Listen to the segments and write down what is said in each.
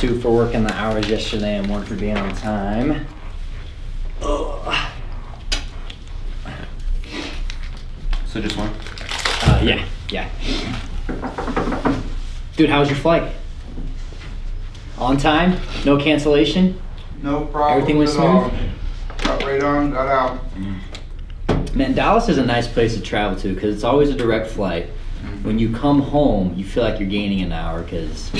2 for working the hours yesterday and 1 for being on time. Ugh. So just 1? Yeah. Dude, how was your flight? On time? No cancellation? No problem. Everything was smooth? Got right on, got out. Man, Dallas is a nice place to travel to because it's always a direct flight. When you come home, you feel like you're gaining an hour because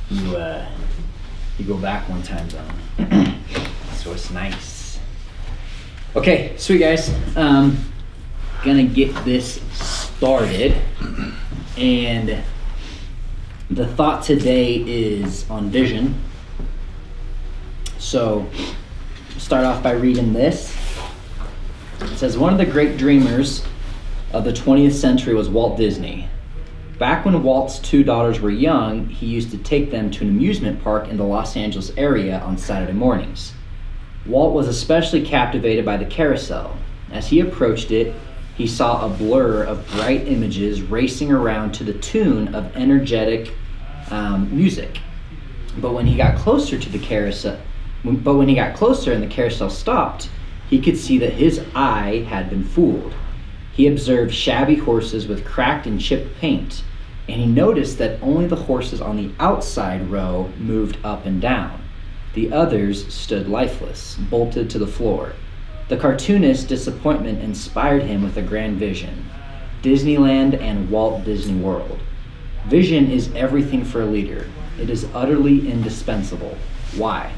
you go back 1 time zone. So it's nice. Okay, sweet guys. Gonna get this started. And the thought today is on vision. So start off by reading this. It says, one of the great dreamers of the 20th century was Walt Disney. Back when Walt's 2 daughters were young, he used to take them to an amusement park in the Los Angeles area on Saturday mornings. Walt was especially captivated by the carousel. As he approached it, he saw a blur of bright images racing around to the tune of energetic music. But when he got closer to the carousel, and the carousel stopped, he could see that his eye had been fooled. He observed shabby horses with cracked and chipped paint, and he noticed that only the horses on the outside row moved up and down. The others stood lifeless, bolted to the floor. The cartoonist's disappointment inspired him with a grand vision: Disneyland and Walt Disney World. Vision is everything for a leader. It is utterly indispensable. Why?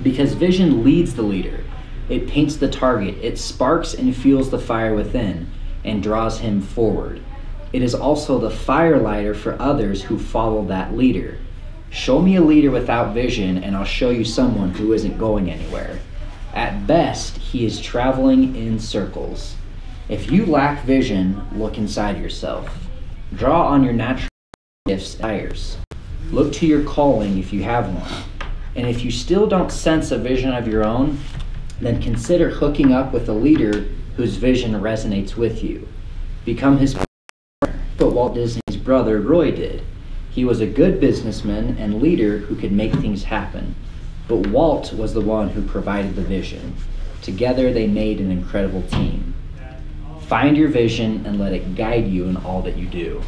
Because vision leads the leader. It paints the target. It sparks and fuels the fire within and draws him forward. It is also the firelighter for others who follow that leader. Show me a leader without vision and I'll show you someone who isn't going anywhere. At best, he is traveling in circles. If you lack vision, look inside yourself. Draw on your natural gifts and desires. Look to your calling if you have one. And if you still don't sense a vision of your own, then consider hooking up with a leader whose vision resonates with you. Become his partner. But Walt Disney's brother Roy did. He was a good businessman and leader who could make things happen. But Walt was the one who provided the vision. Together they made an incredible team. Find your vision and let it guide you in all that you do.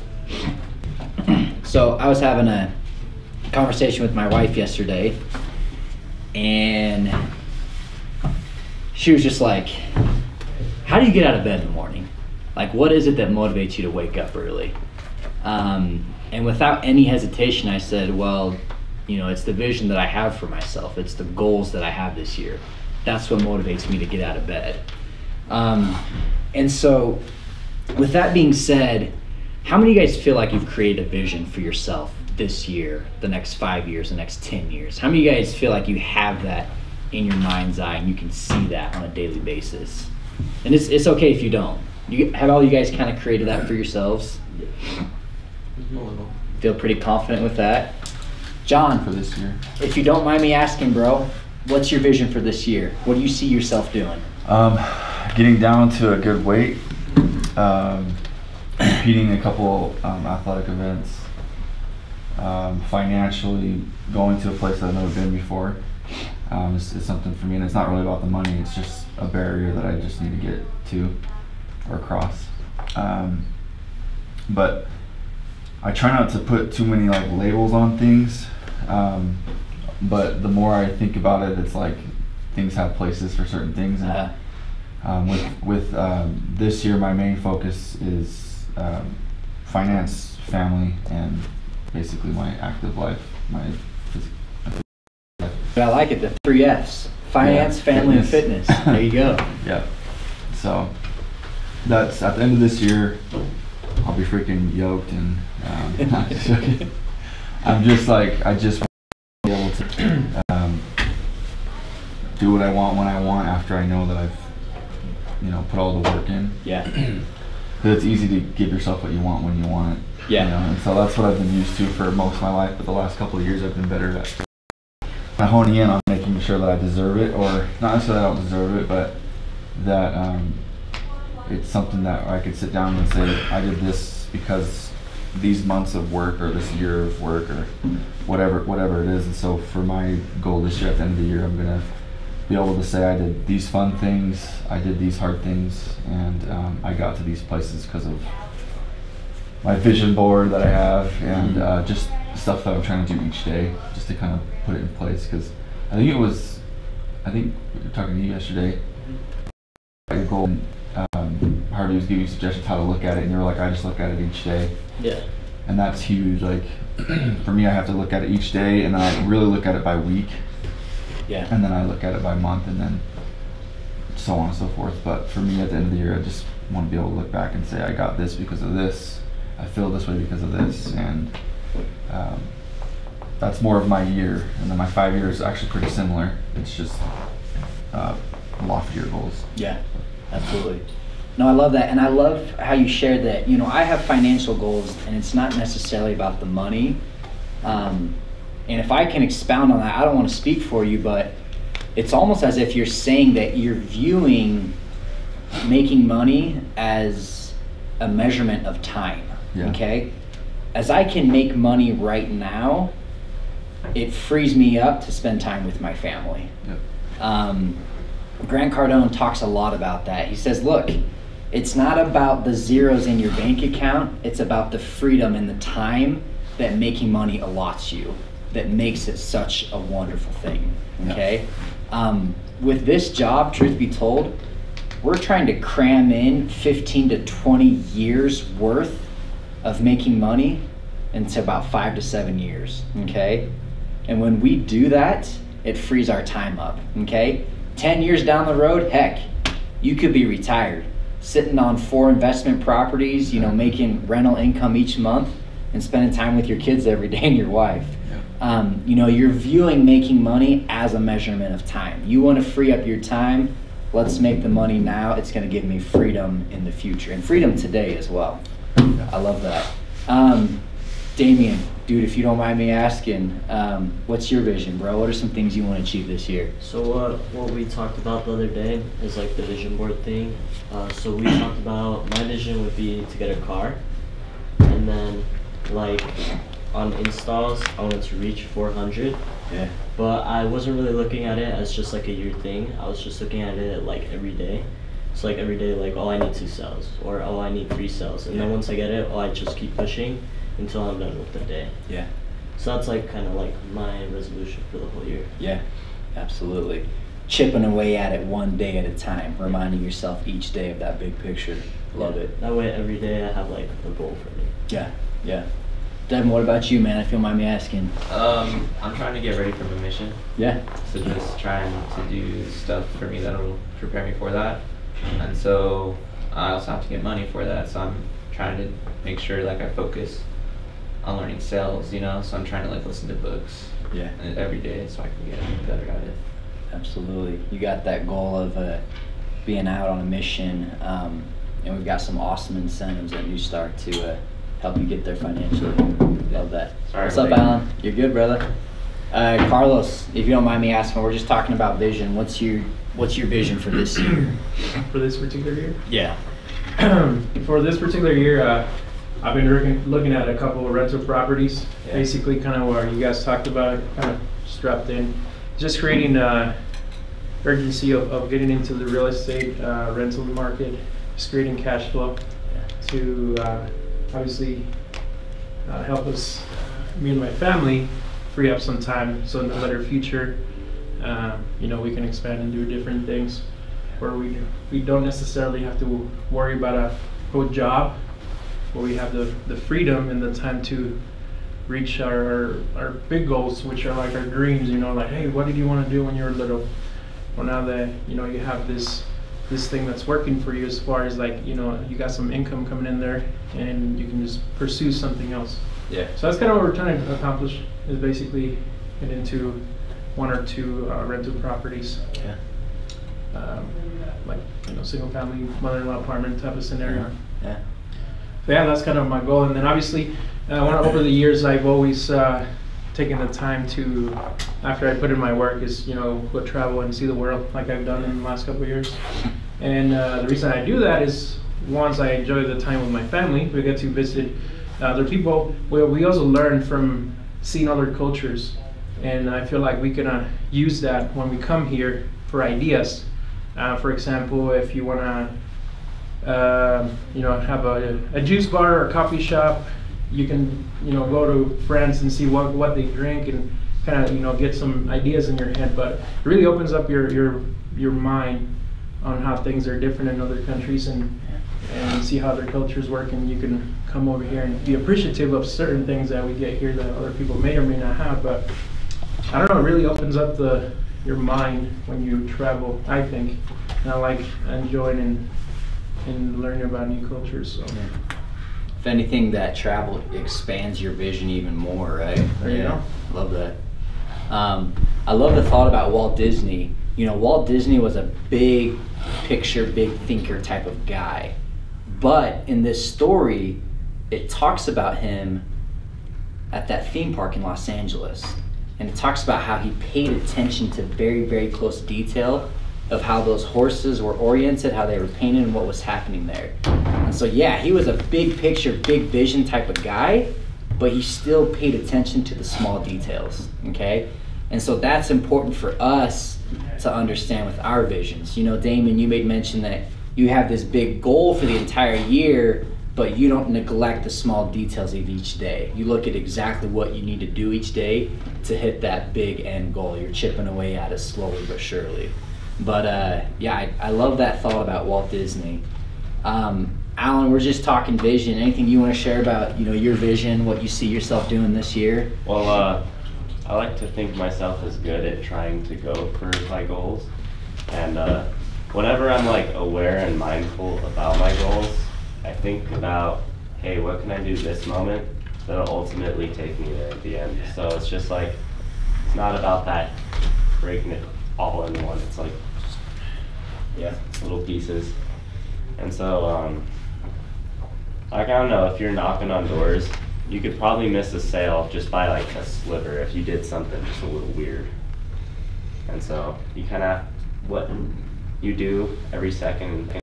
So I was having a conversation with my wife yesterday, and she was just like, how do you get out of bed in the morning? Like, what is it that motivates you to wake up early? And without any hesitation, I said, well, it's the vision that I have for myself. It's the goals that I have this year. That's what motivates me to get out of bed. And so with that being said, how many of you guys feel like you've created a vision for yourself this year, the next 5 years, the next 10 years? How many of you guys feel like you have that in your mind's eye and you can see that on a daily basis? And it's okay if you don't. Have all you guys kind of created that for yourselves? Feel pretty confident with that? John, For this year. if you don't mind me asking, bro, what's your vision for this year? What do you see yourself doing? Getting down to a good weight, competing in a couple athletic events, financially going to a place that I've never been before. It's something for me, and it's not really about the money. It's just a barrier that I just need to get to or cross. But I try not to put too many labels on things. But the more I think about it, it's like things have places for certain things. And with this year, my main focus is finance, family, and basically my active life, my physical life. But I like it, the 3 Fs. Finance, family, and fitness. There you go. Yeah. So that's at the end of this year, I'll be freaking yoked and I'm just like, I just want to be able to do what I want when I want after I know that I've put all the work in. Yeah. Because it's easy to give yourself what you want when you want it. Yeah. And so that's what I've been used to for most of my life, but the last couple of years I've been better at honing in on making sure that I deserve it, or not necessarily I don't deserve it, but that it's something that I could sit down and say, I did this because these months of work or this year of work or whatever it is. And so for my goal this year, at the end of the year, I'm gonna be able to say I did these fun things, I did these hard things, and I got to these places because of my vision board that I have, and just stuff that I'm trying to do each day, just to kind of put it in place. Because I think we were talking to you yesterday. Your goal, Harvey was giving you suggestions how to look at it, and you were like, I just look at it each day. Yeah. And that's huge. Like for me, I have to look at it each day, and then I really look at it by week. Yeah. And then I look at it by month, and then so on and so forth. But for me, at the end of the year, I just want to be able to look back and say, I got this because of this. I feel this way because of this, and that's more of my year. And then my 5 years is actually pretty similar. It's just loftier goals. Yeah, absolutely. No, I love that, and I love how you shared that. You know, I have financial goals, and it's not necessarily about the money. And if I can expound on that, I don't want to speak for you, but it's almost as if you're saying that you're viewing making money as a measurement of time. Yeah. Okay? As I can make money right now, it frees me up to spend time with my family. Yep. Grant Cardone talks a lot about that. He says, look, it's not about the zeros in your bank account, it's about the freedom and the time that making money allots you, that makes it such a wonderful thing, okay? With this job, truth be told, we're trying to cram in 15 to 20 years worth of making money into about 5 to 7 years, okay? And when we do that, it frees our time up, okay? 10 years down the road, heck, you could be retired, sitting on 4 investment properties, you know, making rental income each month and spending time with your kids every day and your wife. You know, you're viewing making money as a measurement of time. You want to free up your time, let's make the money now. It's going to give me freedom in the future, and freedom today as well. I love that. Damien, dude, if you don't mind me asking, what's your vision, bro? What are some things you want to achieve this year? So what we talked about the other day is like the vision board thing. So we talked about, my vision would be to get a car, and then like on installs, I wanted to reach 400. Yeah. But I wasn't really looking at it as just like a year thing. I was just looking at it like every day. So like every day, like, oh, I need 2 cells, or oh, I need 3 cells. And then once I get it, oh, I just keep pushing until I'm done with the day. Yeah. So that's like kind of like my resolution for the whole year. Yeah, absolutely. Chipping away at it one day at a time, reminding yourself each day of that big picture. Love it. That way every day I have like a goal for me. Yeah, yeah. Devin, what about you, man? If you don't mind me asking. I'm trying to get ready for my mission. Yeah. So just trying to do stuff for me that'll prepare me for that. And so I also have to get money for that. So I'm trying to make sure like I focus on learning sales, you know? So I'm trying to like listen to books every day so I can get better at it. Absolutely. You got that goal of being out on a mission, and we've got some awesome incentives at New Start to help you get there financially. Love that. Sorry, what's up, Alan? You're good, brother. Carlos, if you don't mind me asking, we're just talking about vision. What's your vision for this year? For this particular year? Yeah. For this particular year, I've been looking at a couple of rental properties, basically kind of what you guys talked about, kind of strapped in. Just creating urgency of getting into the real estate rental market, just creating cash flow to obviously help us, me and my family, free up some time so in the later future, you know, we can expand and do different things where we don't necessarily have to worry about a whole job, where we have the freedom and the time to reach our big goals, which are like our dreams, you know, like, hey, what did you want to do when you were little? Well, now that, you know, you have this thing that's working for you, as far as like, you know, you got some income coming in there and you can just pursue something else. Yeah. So that's kind of what we're trying to accomplish, is basically get into 1 or 2 rental properties. Yeah. Like, you know, single family mother-in-law apartment type of scenario. Yeah. So yeah, that's kind of my goal. And then obviously, over the years, I've always taken the time to, after I put in my work, is, you know, go travel and see the world like I've done in the last couple of years. And the reason I do that is, once I enjoy the time with my family, we get to visit They're people, we also learn from seeing other cultures. And I feel like we can use that when we come here for ideas. For example, if you want to have a juice bar or a coffee shop, you can go to France and see what they drink and kind of get some ideas in your head. But it really opens up your mind on how things are different in other countries and see how their cultures work, and you can come over here and be appreciative of certain things that we get here that other people may or may not have. But I don't know, it really opens up your mind when you travel, I think. And I like enjoying and learning about new cultures. So. Yeah. If anything, that travel expands your vision even more, right? There you go. Love that. I love the thought about Walt Disney. Walt Disney was a big picture, big thinker type of guy. But in this story, it talks about him at that theme park in Los Angeles. And it talks about how he paid attention to very, very close detail of how those horses were oriented, how they were painted, and what was happening there. And so yeah, he was a big picture, big vision type of guy, but he still paid attention to the small details, okay? And so that's important for us to understand with our visions. Damon, you made mention that you have this big goal for the entire year, but you don't neglect the small details of each day. You look at exactly what you need to do each day to hit that big end goal. You're chipping away at it slowly but surely. But yeah, I love that thought about Walt Disney. Alan, we're just talking vision. Anything you want to share about your vision, what you see yourself doing this year? Well, I like to think myself as good at trying to go for my goals, and whenever I'm like aware and mindful about my goals, I think about, hey, what can I do this moment that'll ultimately take me there at the end. So it's just like, it's not about that breaking it all in one. It's like, yeah, little pieces. And so, I don't know, if you're knocking on doors, you could probably miss a sale just by like a sliver if you did something just a little weird. And so you kind of, what you do every second.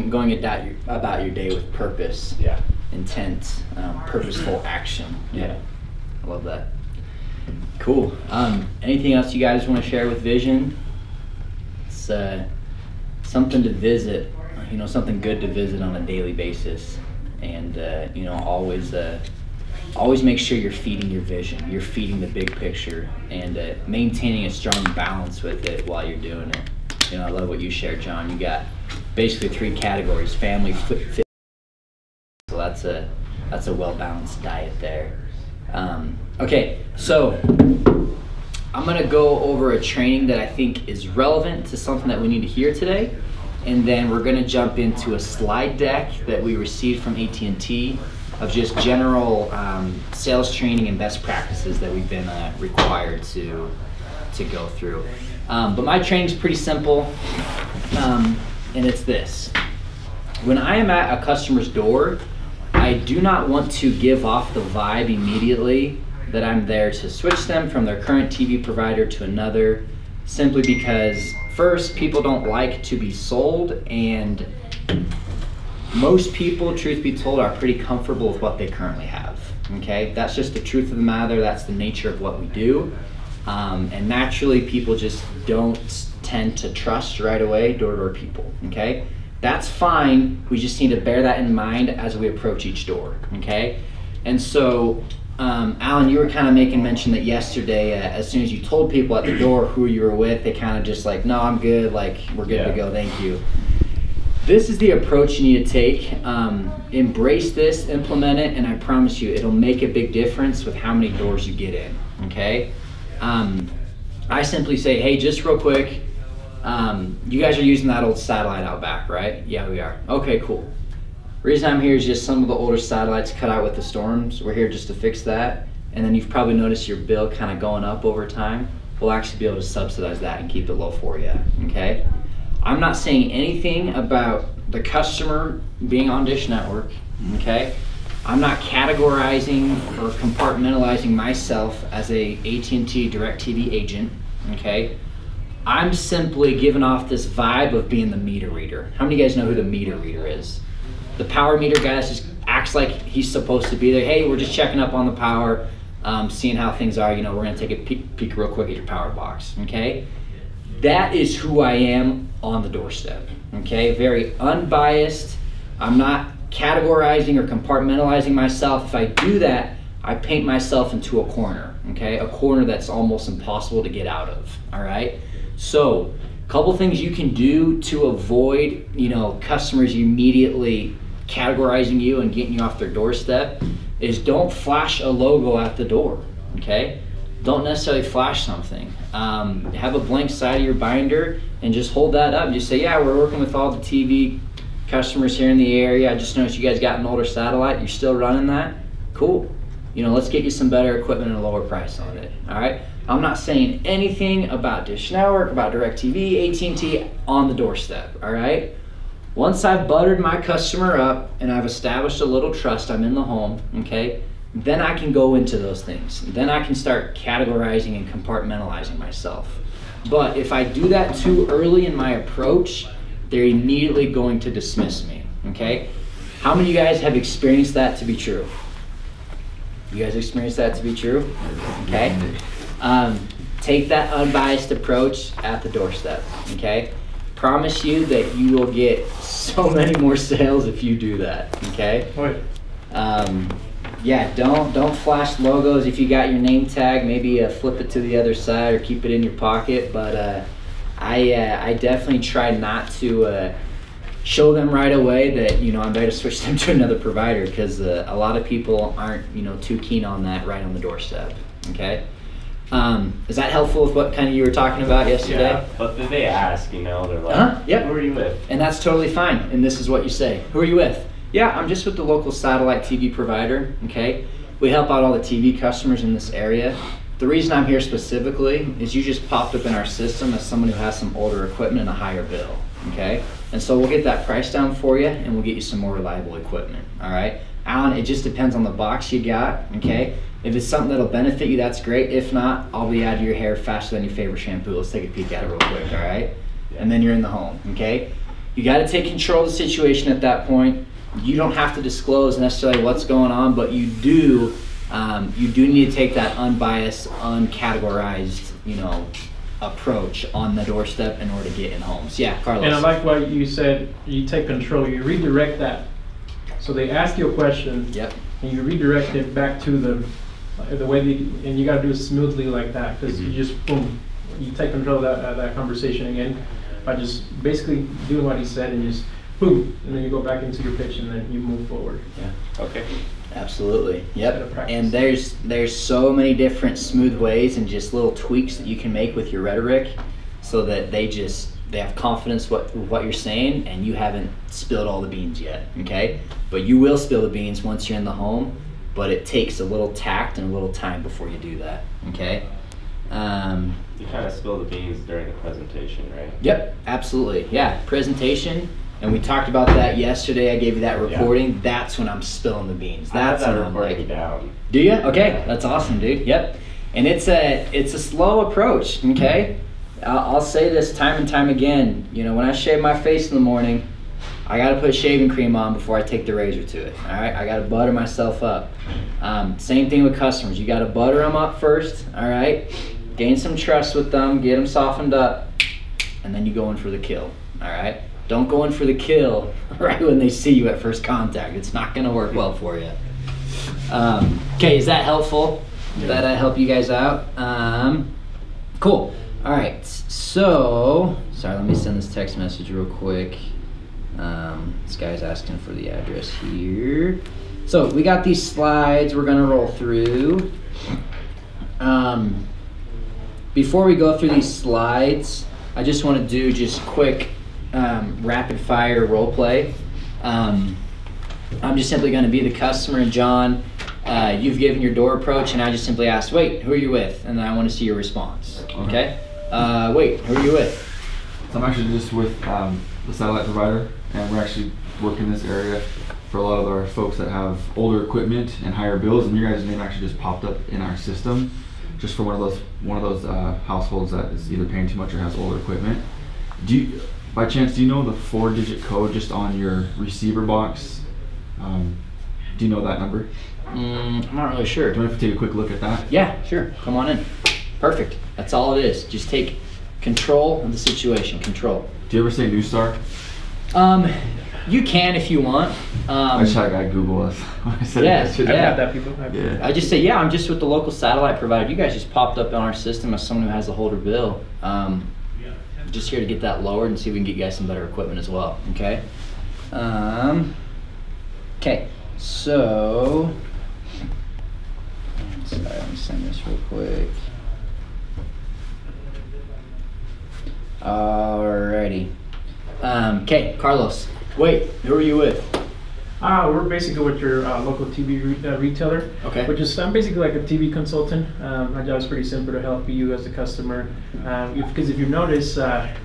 Going about your day with purpose, Yeah. intent, purposeful action. Yeah. I love that. Cool. Anything else you guys want to share with vision? It's something to visit, something good to visit on a daily basis, and always make sure you're feeding your vision. You're feeding the big picture and maintaining a strong balance with it while you're doing it. I love what you shared, John. You got basically 3 categories: family, fit. So that's a well-balanced diet there. Okay, so I'm gonna go over a training that I think is relevant to something that we need to hear today, and then we're gonna jump into a slide deck that we received from AT&T of just general sales training and best practices that we've been required to go through. But my training's pretty simple, and it's this. When I am at a customer's door, I do not want to give off the vibe immediately that I'm there to switch them from their current TV provider to another, simply because first, people don't like to be sold, and most people, truth be told, are pretty comfortable with what they currently have. Okay, that's just the truth of the matter. That's the nature of what we do. And naturally, people just don't tend to trust right away door-to-door people, okay? That's fine. We just need to bear that in mind as we approach each door, okay? And so, Alan, you were kind of making mention that yesterday, as soon as you told people at the door who you were with, they kind of just like, no, I'm good, like, we're good to go, thank you. This is the approach you need to take. Embrace this, implement it, and I promise you, it'll make a big difference with how many doors you get in, okay? I simply say, hey, just real quick, you guys are using that old satellite out back, right? Yeah, we are. Okay, cool. Reason I'm here is just some of the older satellites cut out with the storms. We're here just to fix that. And then you've probably noticed your bill kind of going up over time. We'll actually be able to subsidize that and keep it low for you, okay? I'm not saying anything about the customer being on Dish Network, okay? I'm not categorizing or compartmentalizing myself as a AT&T DirecTV agent, okay? I'm simply giving off this vibe of being the meter reader. How many of you guys know who the meter reader is? The power meter guy just acts like he's supposed to be there. Hey, we're just checking up on the power, seeing how things are. You know, we're gonna take a peek real quick at your power box, okay? That is who I am on the doorstep, okay? Very unbiased. I'm not categorizing or compartmentalizing myself. If I do that, I paint myself into a corner, okay? A corner that's almost impossible to get out of, all right? So, a couple things you can do to avoid, you know, customers immediately categorizing you and getting you off their doorstep is don't flash a logo at the door, okay? Don't necessarily flash something. Have a blank side of your binder and just hold that up and just say, yeah, we're working with all the TV customers here in the area. I just noticed you guys got an older satellite. You're still running that? Cool. You know, let's get you some better equipment and a lower price on it, all right? I'm not saying anything about Dish Network, about DirecTV, AT&T on the doorstep, all right? Once I've buttered my customer up and I've established a little trust, I'm in the home, okay? Then I can go into those things. Then I can start categorizing and compartmentalizing myself. But if I do that too early in my approach, they're immediately going to dismiss me, okay? How many of you guys have experienced that to be true? You guys experienced that to be true? Okay. Take that unbiased approach at the doorstep, okay? Promise you that you will get so many more sales if you do that, okay? Yeah, don't flash logos. If you got your name tag, maybe flip it to the other side or keep it in your pocket, but I definitely try not to show them right away that, you know, I'm better to switch them to another provider, because a lot of people aren't, you know, too keen on that right on the doorstep, okay? Is that helpful with what kind of you were talking about yesterday? Yeah, but then they ask, you know, they're like, Yep. who are you with? And that's totally fine, and this is what you say. Who are you with? Yeah, I'm just with the local satellite TV provider, okay? We help out all the TV customers in this area. The reason I'm here specifically is you just popped up in our system as someone who has some older equipment and a higher bill, okay? And so we'll get that price down for you and we'll get you some more reliable equipment, all right? Alan, it just depends on the box you got, okay? If it's something that'll benefit you, that's great. If not, I'll be out of your hair faster than your favorite shampoo. Let's take a peek at it real quick, all right? And then you're in the home, okay? You gotta take control of the situation at that point. You don't have to disclose necessarily what's going on, but you do need to take that unbiased, uncategorized, you know, approach on the doorstep in order to get in homes. Yeah, Carlos. And I like what you said, you take control, you redirect that. So they ask you a question, Yep. and you redirect it back to the way and you gotta do it smoothly like that, because you just, boom, you take control of that conversation again by just basically doing what he said and just, boom, and then you go back into your pitch and then you move forward. Yeah. Okay. Absolutely. Yep. Practice. And there's so many different smooth ways and just little tweaks that you can make with your rhetoric, so that they have confidence what you're saying, and you haven't spilled all the beans yet. Okay. But you will spill the beans once you're in the home. But it takes a little tact and a little time before you do that. Okay. You kind of spill the beans during the presentation, right? Yep. Absolutely. Yeah. Presentation. And we talked about that yesterday. I gave you that recording. Yeah. That's when I'm spilling the beans. That's I have when that I'm recording like, down. do you? Okay, that's awesome, dude. Yep. And it's a slow approach. Okay. I'll say this time and time again. You know, when I shave my face in the morning, I gotta put shaving cream on before I take the razor to it. All right. I gotta butter myself up. Same thing with customers. You gotta butter them up first. All right. Gain some trust with them. Get them softened up, and then you go in for the kill. All right. Don't go in for the kill right when they see you at first contact. It's not gonna work well for you. Okay, is that helpful? Did that help you guys out? Cool. All right, so, sorry, let me send this text message real quick. This guy's asking for the address here. So we got these slides we're gonna roll through. Before we go through these slides, I just wanna do just quick rapid fire role play. I'm just simply going to be the customer, and John, you've given your door approach, and I just simply asked, wait, who are you with? And then I want to see your response. Okay? Wait, who are you with? So I'm actually just with the satellite provider. and we're actually working this area for a lot of our folks that have older equipment and higher bills, and your guys' name actually just popped up in our system, just for one of those households that is either paying too much or has older equipment. By chance, do you know the 4-digit code just on your receiver box? Do you know that number? I'm not really sure. Do you want to take a quick look at that? Yeah, sure. Come on in. Perfect. That's all it is. Just take control of the situation. Control. Do you ever say New Star? You can if you want. I just had a guy Google us when I said Yeah, it yesterday. I've yeah. had that people. Yeah. I just say, yeah, I'm just with the local satellite provider. You guys just popped up on our system as someone who has a holder bill. Just here to get that lowered and see if we can get you guys some better equipment as well. Okay. Okay. So, sorry, let me send this real quick. Alrighty. Okay, Carlos. Wait, who are you with? We're basically with your local TV retailer. Okay. Which is, I'm basically like a TV consultant. My job is pretty simple to help you as a customer. Because if you notice,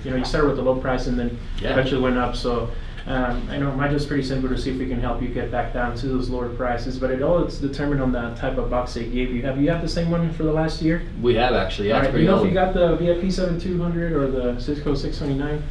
you started with a low price and then eventually went up. So I know my job is pretty simple to see if we can help you get back down to those lower prices. But it's determined on the type of box they gave you. Have you had the same one for the last year? We have actually. Yeah, All it's right. pretty You know old. if you got the VIP 7200 or the Cisco 629?